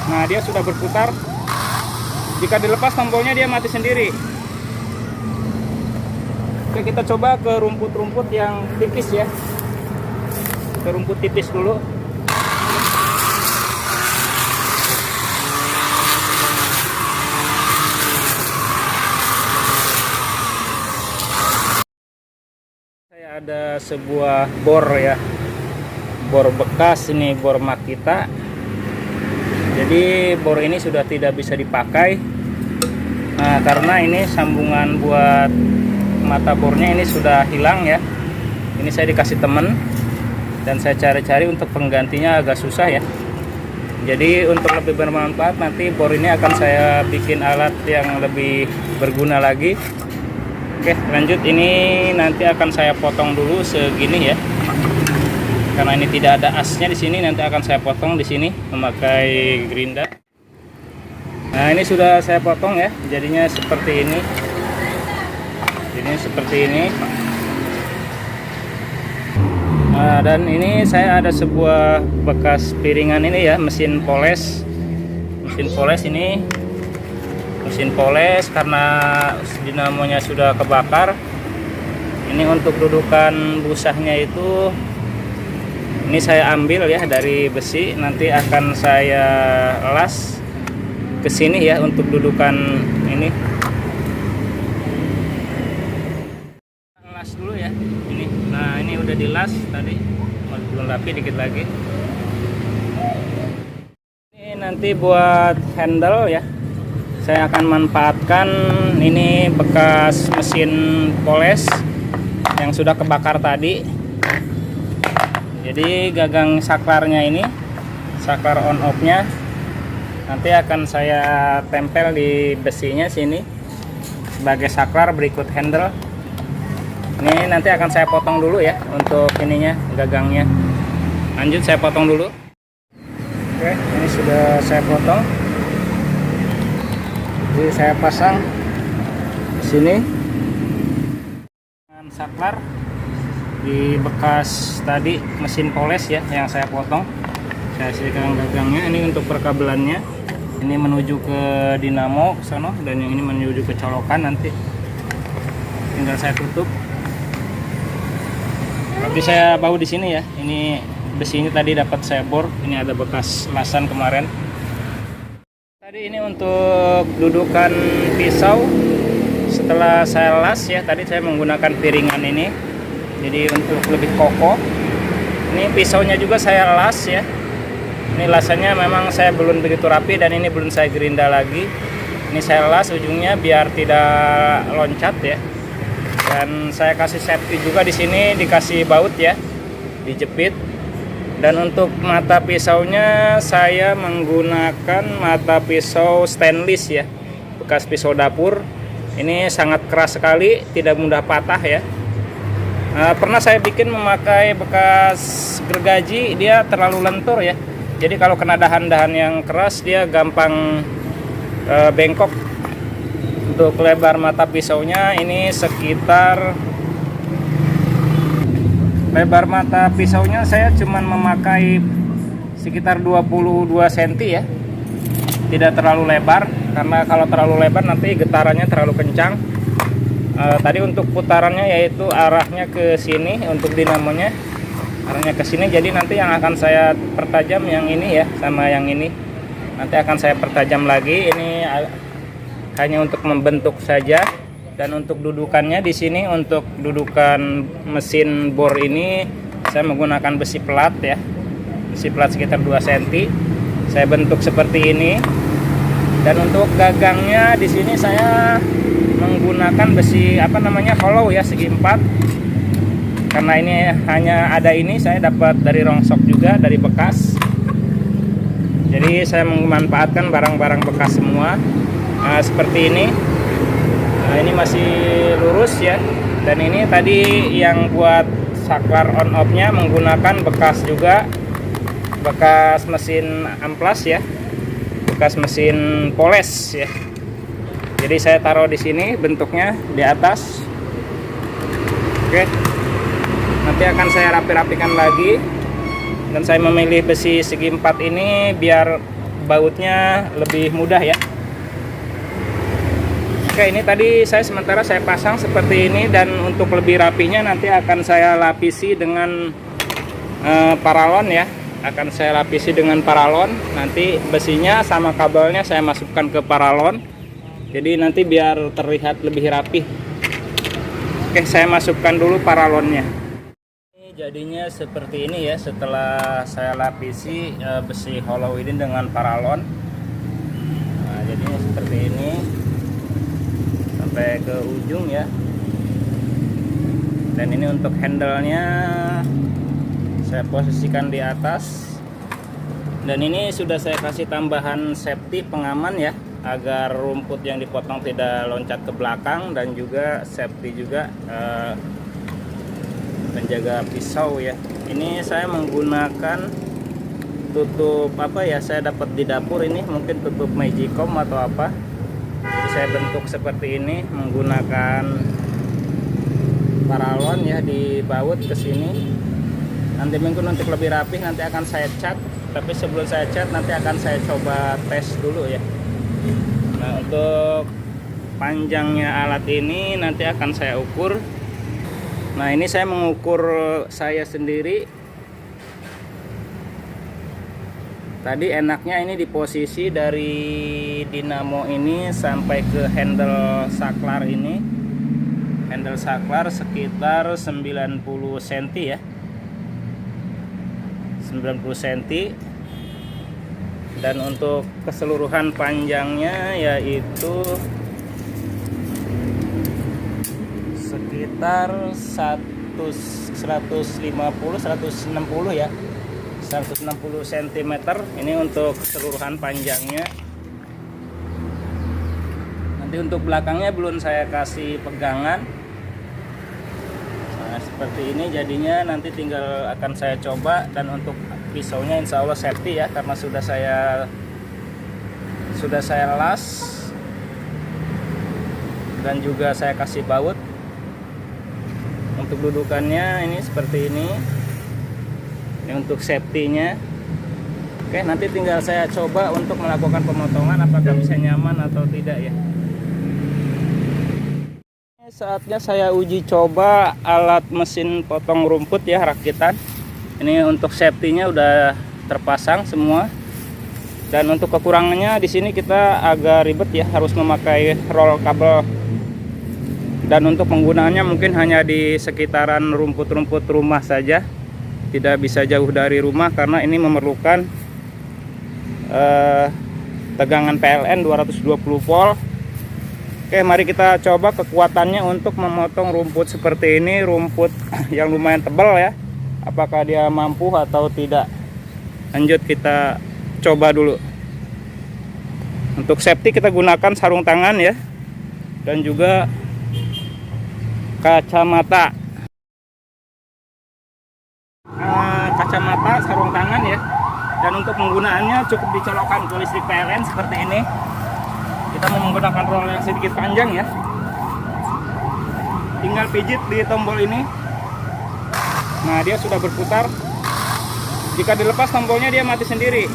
Nah, dia sudah berputar. Jika dilepas tombolnya dia mati sendiri. Oke, kita coba ke rumput-rumput yang tipis ya. Ke rumput tipis dulu. Saya ada sebuah bor ya. Bor bekas, ini bor Makita. Jadi bor ini sudah tidak bisa dipakai. Nah, karena ini sambungan buat mata bornya ini sudah hilang ya. Ini saya dikasih temen dan saya cari-cari untuk penggantinya agak susah ya. Jadi untuk lebih bermanfaat nanti bor ini akan saya bikin alat yang lebih berguna lagi. Oke, lanjut. Ini nanti akan saya potong dulu segini ya. Karena ini tidak ada asnya di sini, nanti akan saya potong di sini memakai gerinda. Nah, ini sudah saya potong ya, jadinya seperti ini. Jadinya seperti ini. Nah, dan ini saya ada sebuah bekas piringan ini ya, mesin poles. Mesin poles ini, mesin poles karena dinamonya sudah kebakar. Ini untuk dudukan busanya itu. Ini saya ambil ya dari besi, nanti akan saya las ke sini ya untuk dudukan ini. Las dulu ya ini. Nah, ini udah dilas tadi, belum rapi dikit lagi. Ini nanti buat handle ya. Saya akan manfaatkan ini bekas mesin poles yang sudah kebakar tadi. Jadi gagang saklarnya ini, saklar on off nya nanti akan saya tempel di besinya sini sebagai saklar berikut handle. Ini nanti akan saya potong dulu ya untuk ininya, gagangnya. Lanjut saya potong dulu. Oke, ini sudah saya potong. Jadi saya pasang di sini dengan saklar di bekas tadi mesin poles ya yang saya potong. Saya sisihkan gagangnya. Ini untuk perkabelannya, ini menuju ke dinamo ke sana, dan yang ini menuju ke colokan. Nanti tinggal saya tutup. Tapi saya bau di sini ya. Ini besi ini tadi dapat saya bor. Ini ada bekas lasan kemarin. Tadi ini untuk dudukan pisau. Setelah saya las ya, tadi saya menggunakan piringan ini. Jadi untuk lebih kokoh. Ini pisaunya juga saya las ya. Ini lasannya memang saya belum begitu rapi dan ini belum saya gerinda lagi. Ini saya las ujungnya biar tidak loncat ya. Dan saya kasih safety juga di sini, dikasih baut ya, dijepit. Dan untuk mata pisaunya saya menggunakan mata pisau stainless ya, bekas pisau dapur. Ini sangat keras sekali, tidak mudah patah ya. Pernah saya bikin memakai bekas gergaji, dia terlalu lentur ya. Jadi kalau kena dahan-dahan yang keras dia gampang bengkok. Untuk lebar mata pisaunya ini sekitar, lebar mata pisaunya saya cuman memakai sekitar 22 cm ya. Tidak terlalu lebar, karena kalau terlalu lebar nanti getarannya terlalu kencang. Tadi untuk putarannya yaitu arahnya ke sini untuk dinamonya, arahnya ke sini. Jadi nanti yang akan saya pertajam yang ini ya, sama yang ini nanti akan saya pertajam lagi. Ini hanya untuk membentuk saja. Dan untuk dudukannya di sini, untuk dudukan mesin bor ini saya menggunakan besi pelat ya, besi pelat sekitar 2 cm. Saya bentuk seperti ini. Dan untuk gagangnya di sini saya menggunakan besi hollow ya, segi 4. Karena ini hanya ada ini, saya dapat dari rongsok juga, dari bekas. Jadi saya memanfaatkan barang-barang bekas semua. Nah, seperti ini. Nah, ini masih lurus ya. Dan ini tadi yang buat saklar on off nya menggunakan bekas juga, bekas mesin amplas ya, bekas mesin poles ya. Jadi saya taruh di sini bentuknya di atas. Oke. Nanti akan saya rapi-rapikan lagi. Dan saya memilih besi segi 4 ini biar bautnya lebih mudah ya. Oke, ini tadi sementara saya pasang seperti ini, dan untuk lebih rapinya nanti akan saya lapisi dengan paralon ya. Akan saya lapisi dengan paralon. Nanti besinya sama kabelnya saya masukkan ke paralon. Jadi nanti biar terlihat lebih rapi. Oke, saya masukkan dulu paralonnya. Ini jadinya seperti ini ya, setelah saya lapisi besi hollow ini dengan paralon. Nah, jadinya seperti ini sampai ke ujung ya. Dan ini untuk handle-nya saya posisikan di atas. Dan ini sudah saya kasih tambahan safety pengaman ya, agar rumput yang dipotong tidak loncat ke belakang, dan juga safety juga menjaga pisau ya. Ini saya menggunakan tutup apa ya, saya dapat di dapur ini, mungkin tutup magicom atau apa. Jadi saya bentuk seperti ini menggunakan paralon ya, dibaut ke sini. Nanti mungkin untuk lebih rapi nanti akan saya cat, tapi sebelum saya cat nanti akan saya coba tes dulu ya. Nah, untuk panjangnya alat ini nanti akan saya ukur. Nah, ini saya mengukur saya sendiri. Tadi enaknya ini di posisi dari dinamo ini sampai ke handle saklar ini. Handle saklar sekitar 90 cm ya. 90 cm. Dan untuk keseluruhan panjangnya yaitu sekitar 150-160 ya, 160 cm. Ini untuk keseluruhan panjangnya. Nanti untuk belakangnya belum saya kasih pegangan. Nah, seperti ini jadinya, nanti tinggal akan saya coba. Dan untuk pisaunya insya Allah safety ya, karena sudah saya las dan juga saya kasih baut. Untuk dudukannya ini seperti ini. Ini untuk safety-nya. Oke, nanti tinggal saya coba untuk melakukan pemotongan apakah bisa nyaman atau tidak ya. Saatnya saya uji coba alat mesin potong rumput ya, rakitan. Ini untuk safety-nya udah terpasang semua. Dan untuk kekurangannya di sini kita agak ribet ya, harus memakai roll kabel. Dan untuk penggunaannya mungkin hanya di sekitaran rumput-rumput rumah saja. Tidak bisa jauh dari rumah karena ini memerlukan tegangan PLN 220 volt. Oke, mari kita coba kekuatannya untuk memotong rumput seperti ini, rumput yang lumayan tebal ya. Apakah dia mampu atau tidak? Lanjut kita coba dulu. Untuk safety kita gunakan sarung tangan ya, dan juga kacamata. Kacamata, sarung tangan ya. Dan untuk penggunaannya cukup dicolokkan ke listrik PLN seperti ini. Kita mau menggunakan roll yang sedikit panjang ya. Tinggal pijit di tombol ini. Nah, dia sudah berputar. Jika dilepas tombolnya dia mati sendiri.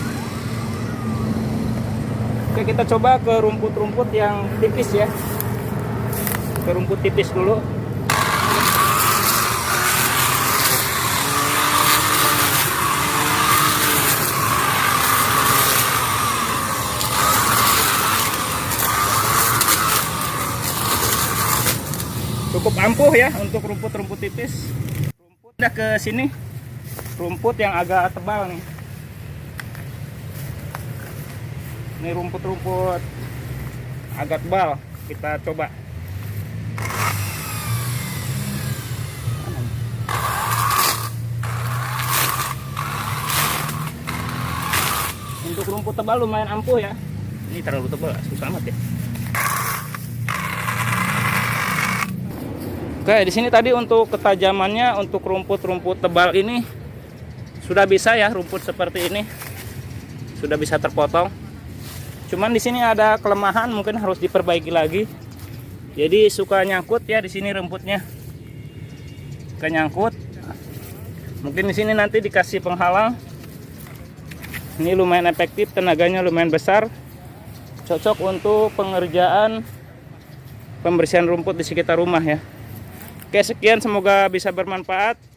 Oke, kita coba ke rumput-rumput yang tipis ya. Ke rumput tipis dulu. Cukup ampuh ya untuk rumput-rumput tipis. Rumput udah ke sini. Rumput yang agak tebal nih. Ini rumput-rumput agak tebal. Kita coba. Untuk rumput tebal lumayan ampuh ya. Ini terlalu tebal, susah amat ya. Oke, di sini tadi untuk ketajamannya, untuk rumput-rumput tebal ini sudah bisa ya, rumput seperti ini sudah bisa terpotong. Cuman di sini ada kelemahan, mungkin harus diperbaiki lagi. Jadi suka nyangkut ya di sini rumputnya, suka nyangkut. Mungkin di sini nanti dikasih penghalang Ini lumayan efektif, tenaganya lumayan besar, cocok untuk pengerjaan pembersihan rumput di sekitar rumah ya. Oke, sekian, semoga bisa bermanfaat.